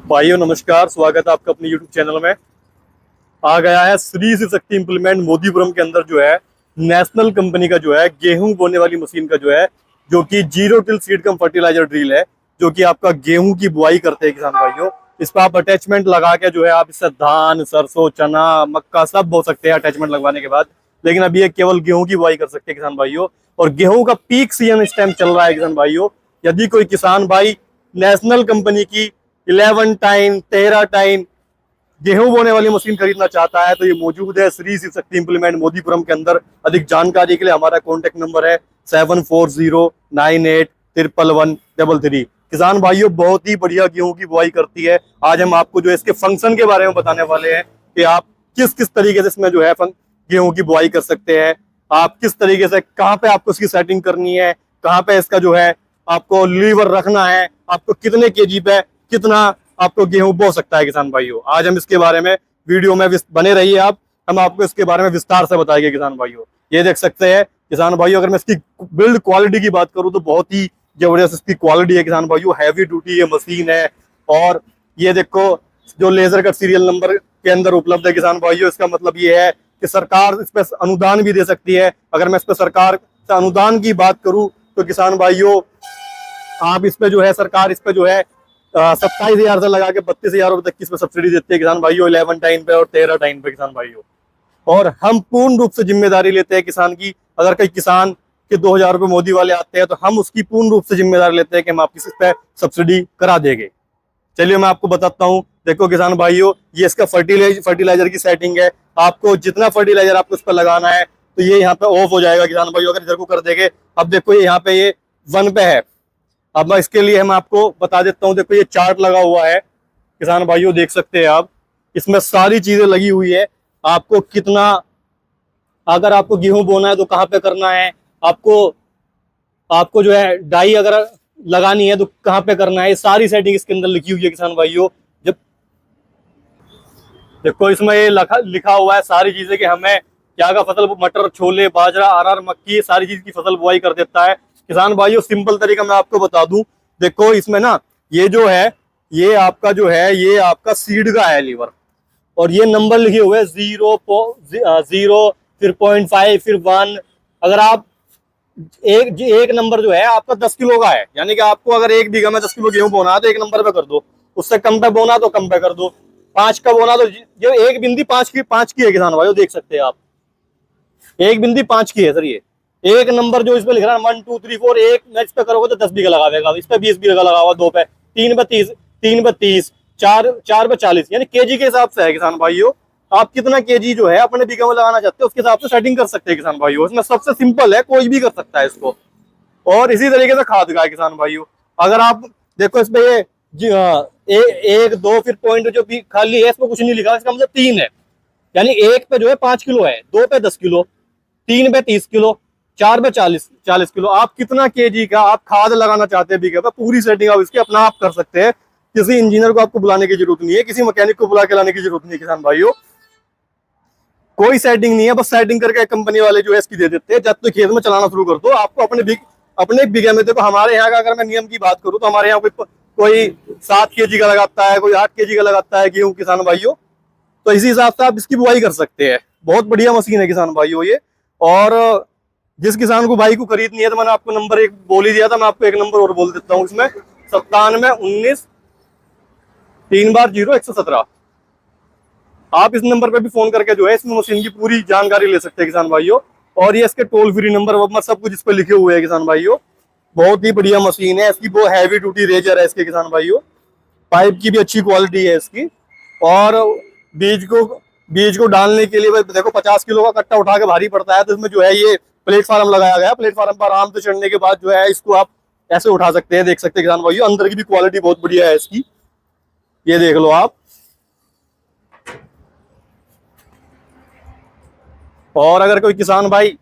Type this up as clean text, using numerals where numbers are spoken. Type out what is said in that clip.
भाइयों नमस्कार, स्वागत है आपका अपने YouTube चैनल में। आ गया है श्री शिव शक्ति इम्प्लीमेंट मोदीपुरम के अंदर जो है नेशनल कंपनी का जो है गेहूं बोने वाली मशीन का जो है, जो कि zero till seed cum fertiliser drill है, जो कि आपका गेहूं की बुआई करते हैं किसान भाइयों। इस पर आप अटैचमेंट लगा के जो है आप इससे धान, सरसों, चना, मक्का सब बो सकते हैं अटैचमेंट लगवाने के बाद। लेकिन अभी ये केवल गेहूं की बुआई कर सकते हैं किसान भाइयों। और गेहूं का पीक सीजन इस टाइम चल रहा है किसान भाइयों। यदि कोई किसान भाई नेशनल कंपनी की 11 टाइम 13 टाइम गेहूं बोने वाली मशीन खरीदना चाहता है तो ये मौजूद है श्री शिव शक्ति इम्प्लीमेंट मोदीपुरम के अंदर। अधिक जानकारी के लिए हमारा कॉन्टेक्ट नंबर है 7409811133। किसान भाइयों बहुत ही बढ़िया गेहूं की बुआई करती है। आज हम आपको जो है इसके फंक्शन के बारे में बताने वाले हैं कि आप किस किस तरीके से इसमें जो है गेहूं की बुआई कर सकते हैं। आप किस तरीके से, कहाँ पे आपको इसकी सेटिंग करनी है, कहाँ पे इसका जो है आपको लीवर रखना है, आपको कितने केजी पे कितना आपको गेहूं बो सकता है किसान भाइयों। आज हम इसके बारे में वीडियो में बने रहिए आप, हम आपको इसके बारे में विस्तार से बताएंगे किसान भाइयों। ये देख सकते हैं किसान भाइयों, अगर मैं इसकी बिल्ड क्वालिटी की बात करूं तो बहुत ही जबरदस्त इसकी क्वालिटी है किसान भाइयों। हैवी ड्यूटी ये मशीन है। और ये देखो जो लेजर कट सीरियल नंबर के अंदर उपलब्ध है किसान भाइयों। इसका मतलब ये है कि सरकार इस पर अनुदान भी दे सकती है। अगर मैं इस पर सरकार से अनुदान की बात करूं तो किसान भाइयों आप इस पे जो है, सरकार इस पे जो है 27,000 से लगा के 32,000 रुपए तक की इसमें सब्सिडी देती है किसान भाइयों, 11 टाइम पे और 13 टाइम पे किसान भाइयों। और हम पूर्ण रूप से जिम्मेदारी लेते हैं किसान की। अगर कोई किसान के 2,000 रुपए मोदी वाले आते हैं तो हम उसकी पूर्ण रूप से जिम्मेदारी लेते हैं कि हम आपकी इस पे सब्सिडी करा देंगे। चलिए मैं आपको बताता हूँ। देखो किसान भाइयों, ये इसका फर्टिलाइजर की सेटिंग है। आपको जितना फर्टिलाइजर आपको इस पर लगाना है तो ये यहाँ पे ऑफ हो जाएगा किसान भाइयों अगर इधर को कर देंगे। अब देखो ये यहाँ पे ये 1 पे है। अब मैं इसके लिए हम आपको बता देता हूँ। देखो ये चार्ट लगा हुआ है किसान भाइयों, देख सकते हैं आप। इसमें सारी चीजें लगी हुई है। आपको कितना, अगर आपको गेहूं बोना है तो कहाँ पे करना है, आपको जो है डाई अगर लगानी है तो कहाँ पे करना है, ये सारी सेटिंग इसके अंदर लिखी हुई है किसान भाइयों। जब देखो इसमें ये लिखा हुआ है सारी चीजें कि हमें क्या का फसल, मटर, छोले, बाजरा, अरहर, मक्की, सारी चीज की फसल बुआई कर देता है किसान भाइयों। सिंपल तरीका मैं आपको बता दूं। देखो इसमें ना ये जो है, ये आपका जो है, ये आपका सीड का है लीवर। और ये नंबर लिखे हुए हैं 0 फिर 0.5 फिर 1। अगर आप एक नंबर जो है आपका 10 किलो का है, यानी कि आपको अगर 1 बीघा में 10 किलो गेहूं बोना है तो 1 नंबर पे कर दो। उससे कम पे बोना तो कम पे कर दो। 5 का बोना तो जो 1 बिंदी 5 की है किसान भाइयों, देख सकते हैं आप। 1 बिंदी 5 की है सर। ये एक नंबर जो इस पे लिख रहा है 1 2 3 4, एक नेक्स्ट पे करोगे तो 10 बीघा लगा देगा। इस पे 20 बीघा लगा हुआ, 2 पे 3 पे 30, 3 पे 30, 4 पे 40, यानी केजी के हिसाब से है किसान भाइयों। आप कितना केजी जो है अपने बीघा में लगाना चाहते हो उसके हिसाब से सेटिंग कर सकते हैं किसान भाइयों। इसमें सबसे सिंपल है, कोई भी कर सकता है इसको। और इसी तरीके से खाद का है किसान भाइयों। अगर आप देखो इस पे ये 1 2 फिर पॉइंट जो भी खाली है इसमें कुछ नहीं लिखा, इसका मतलब 3 है। यानी 1 पे जो है 5 किलो है, 2 पे 10 किलो, 3 पे 30 किलो, 4 पे 40 किलो। आप कितना केजी का आप खाद लगाना चाहते हैं बीघे पे, पूरी सेटिंग आप इसकी अपना आप कर सकते हैं। किसी इंजीनियर को आपको बुलाने की जरूरत नहीं है, किसी मैकेनिक को बुला के लाने की जरूरत नहीं है किसान भाइयों। कोई सेटिंग नहीं है, बस सेटिंग करके कंपनी वाले जो है इसकी दे देते हैं। जब तक खेत में चलाना शुरू कर दो आपको अपने बीघे में। देखो हमारे यहाँ का अगर मैं नियम की बात करूँ तो हमारे यहाँ कोई 7 केजी का लगाता है, कोई 8 केजी का लगाता है गेहूं किसान भाइयों। तो इसी हिसाब से आप इसकी बुआई कर सकते हैं। बहुत बढ़िया मशीन है किसान भाइयों ये। और जिस किसान को भाई को खरीदनी है तो मैंने आपको नंबर 1 बोल ही दिया था, मैं आपको एक नंबर और बोल देता हूँ इसमें 9719 3 बार 0117। आप इस नंबर पे भी फोन करके जो है इसमें मशीन की पूरी जानकारी ले सकते हैं किसान भाइयों। और ये इसके टोल फ्री नंबर सब कुछ इस पे लिखे हुए हैं किसान भाइयों। बहुत ही बढ़िया मशीन है। इसकी वो हैवी ड्यूटी रेजर है इसके किसान भाइयों। पाइप की भी अच्छी क्वालिटी है इसकी। और बीज को डालने के लिए देखो 50 किलो का कट्टा उठा के भारी पड़ता है, तो इसमें जो है ये प्लेटफार्म लगाया गया है। प्लेटफार्म पर आराम से चढ़ने के बाद जो है इसको आप ऐसे उठा सकते हैं, देख सकते हैं किसान भाइयों। अंदर की भी क्वालिटी बहुत बढ़िया है इसकी, ये देख लो आप। और अगर कोई किसान भाई